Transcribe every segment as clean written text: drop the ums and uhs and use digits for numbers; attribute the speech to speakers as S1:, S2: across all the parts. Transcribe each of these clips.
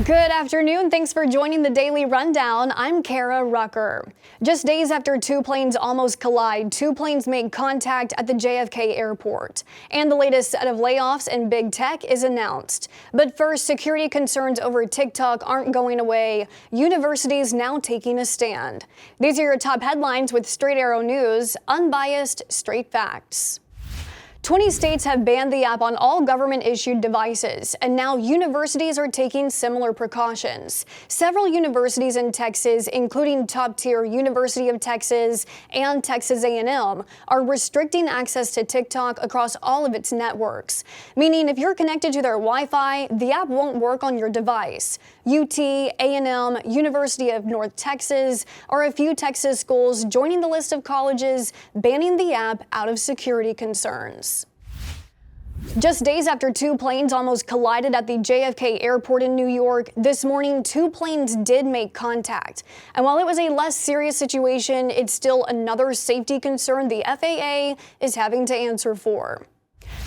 S1: Good afternoon. Thanks for joining the Daily Rundown. I'm Kara Rucker. Just days after two planes almost collide, two planes made contact at the JFK airport. And the latest set of layoffs in big tech is announced. But first, security concerns over TikTok aren't going away. Universities now taking a stand. These are your top headlines with Straight Arrow News, unbiased, straight facts. 20 states have banned the app on all government-issued devices, and now universities are taking similar precautions. Several universities in Texas, including top-tier University of Texas and Texas A&M, are restricting access to TikTok across all of its networks, meaning if you're connected to their Wi-Fi, the app won't work on your device. UT, A&M, University of North Texas are a few Texas schools joining the list of colleges banning the app out of security concerns. Just days after two planes almost collided at the JFK airport in New York, this morning two planes did make contact. And while it was a less serious situation, it's still another safety concern the FAA is having to answer for.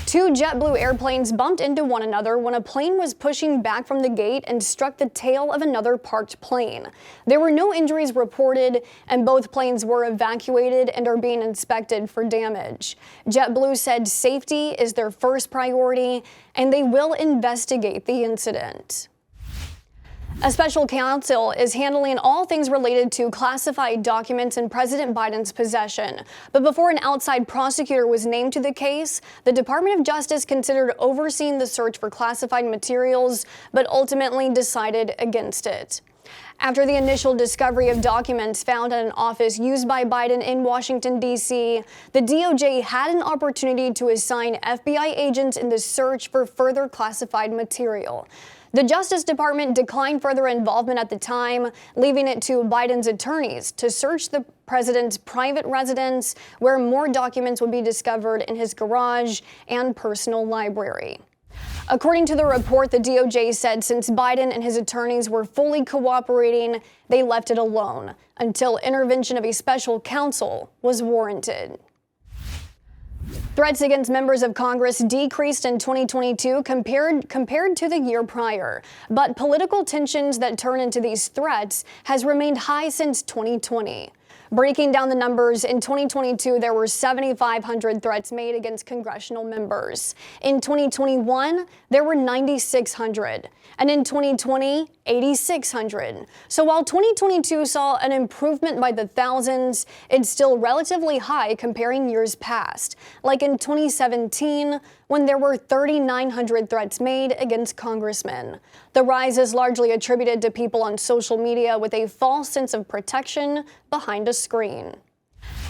S1: Two JetBlue airplanes bumped into one another when a plane was pushing back from the gate and struck the tail of another parked plane. There were no injuries reported, and both planes were evacuated and are being inspected for damage. JetBlue said safety is their first priority, and they will investigate the incident. A special counsel is handling all things related to classified documents in President Biden's possession. But before an outside prosecutor was named to the case, the Department of Justice considered overseeing the search for classified materials, but ultimately decided against it. After the initial discovery of documents found at an office used by Biden in Washington, D.C., the DOJ had an opportunity to assign FBI agents in the search for further classified material. The Justice Department declined further involvement at the time, leaving it to Biden's attorneys to search the president's private residence, where more documents would be discovered in his garage and personal library. According to the report, the DOJ said since Biden and his attorneys were fully cooperating, they left it alone until intervention of a special counsel was warranted. Threats against members of Congress decreased in 2022 compared to the year prior, but political tensions that turn into these threats has remained high since 2020. Breaking down the numbers, in 2022, there were 7,500 threats made against congressional members. In 2021, there were 9,600. And in 2020, 8,600. So while 2022 saw an improvement by the thousands, it's still relatively high comparing years past, like in 2017, when there were 3,900 threats made against congressmen. The rise is largely attributed to people on social media with a false sense of protection behind a screen.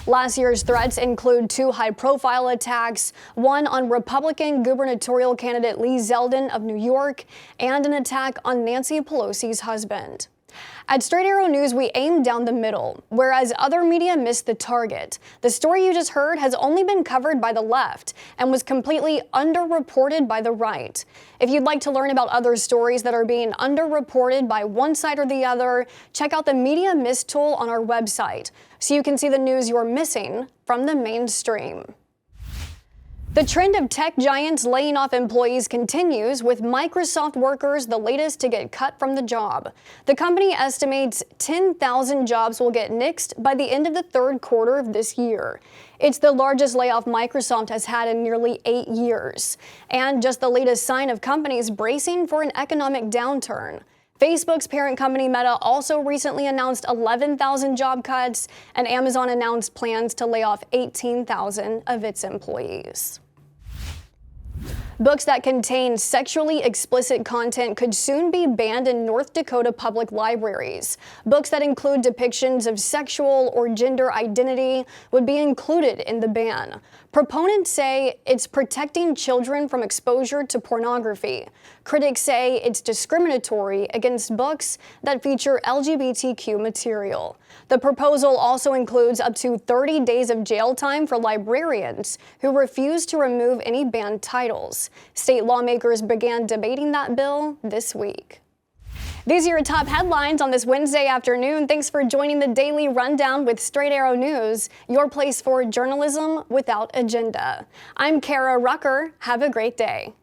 S1: Last year's threats include two high-profile attacks, one on Republican gubernatorial candidate Lee Zeldin of New York, and an attack on Nancy Pelosi's husband. At Straight Arrow News, we aim down the middle, whereas other media missed the target. The story you just heard has only been covered by the left and was completely underreported by the right. If you'd like to learn about other stories that are being underreported by one side or the other, check out the Media Miss tool on our website, so you can see the news you're missing from the mainstream. The trend of tech giants laying off employees continues, with Microsoft workers the latest to get cut from the job. The company estimates 10,000 jobs will get nixed by the end of the third quarter of this year. It's the largest layoff Microsoft has had in nearly 8 years, and just the latest sign of companies bracing for an economic downturn. Facebook's parent company Meta also recently announced 11,000 job cuts, and Amazon announced plans to lay off 18,000 of its employees. Books that contain sexually explicit content could soon be banned in North Dakota public libraries. Books that include depictions of sexual or gender identity would be included in the ban. Proponents say it's protecting children from exposure to pornography. Critics say it's discriminatory against books that feature LGBTQ material. The proposal also includes up to 30 days of jail time for librarians who refuse to remove any banned titles. State lawmakers began debating that bill this week. These are your top headlines on this Wednesday afternoon. Thanks for joining the Daily Rundown with Straight Arrow News, your place for journalism without agenda. I'm Kara Rucker. Have a great day.